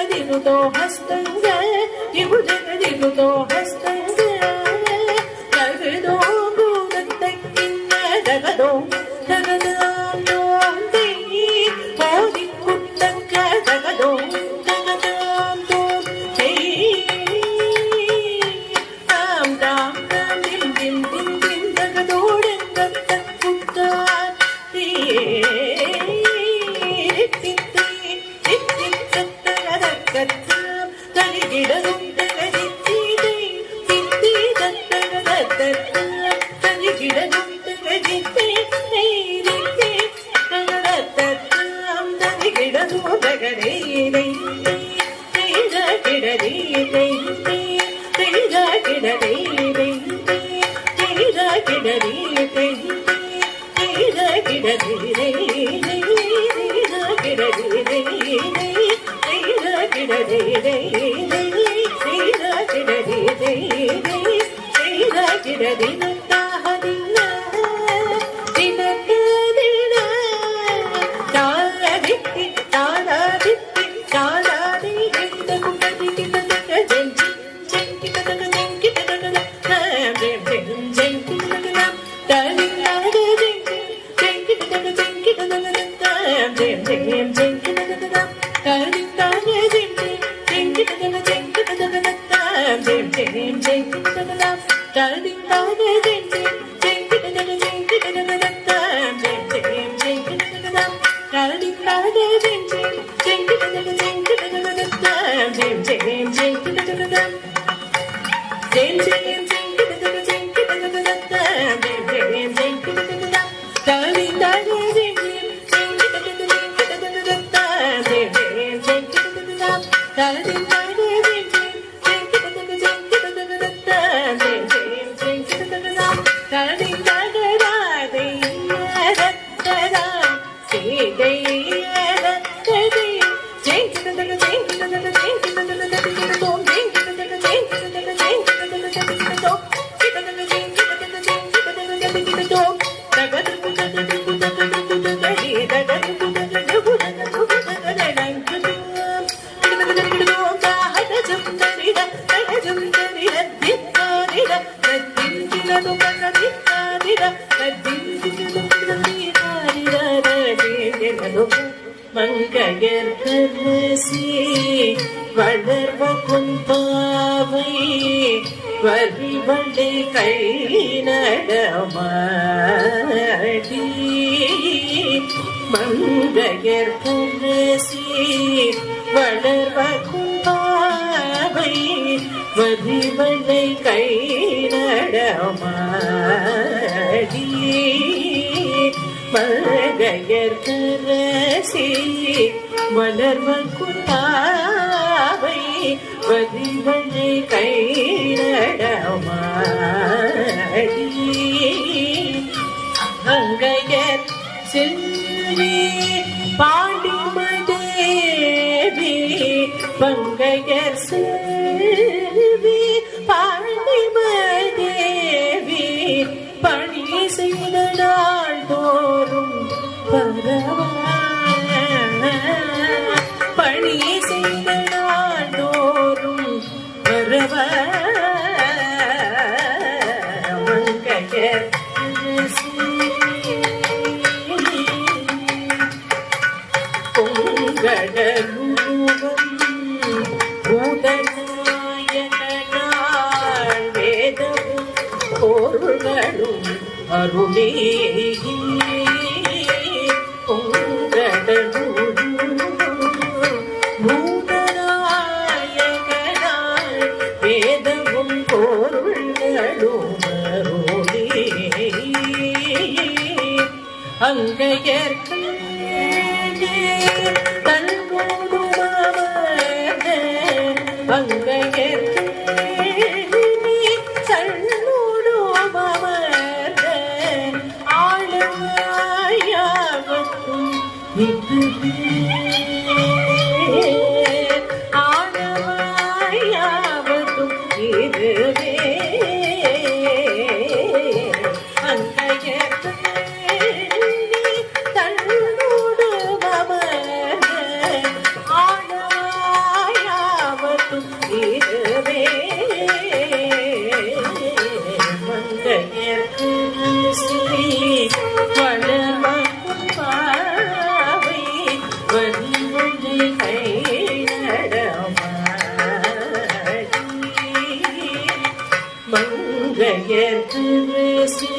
జగదిగుతో హస్తంగ ఇవు జగదిగుతో హస్తంగ జగదో భూదత్తకిన్న జగదో జగదాందో ఓది కుట్టంక జగదో జగదాందో తాం తాం తాం దిం దిం దిం దిం జగదోడంగత్త కుట్ట வளர்வ கும்பாவை வரிவளை கை நடமாடி மங்கையர் கரசி வளர்வ கும்பாவை வரிவளை கை நடமாடி மங்கையர் கரசி வளர்வ கும்பாவை வரிவளை கை நடமாடி மங்கையர் செல்வி பாண்டிமதேவி மங்கையர் செல்வி பாண்டிமதேவி பணி செய்த நாள் தோறும் பரவா பணி செய்த நாள் தோறும் பரவ மங்கையர் பொங்கடலூகம் பூதநாயகனாள் வேதமும் பொருள்களும் அருளே பொங்கடலூகம் பூதநாயகனாள் வேதமும் பொருள்களும் அருளே அங்கையர் மங்கையர் சன்னோடு அமர்ந்த ஆளும் மங்கையர் ஸ்ரீ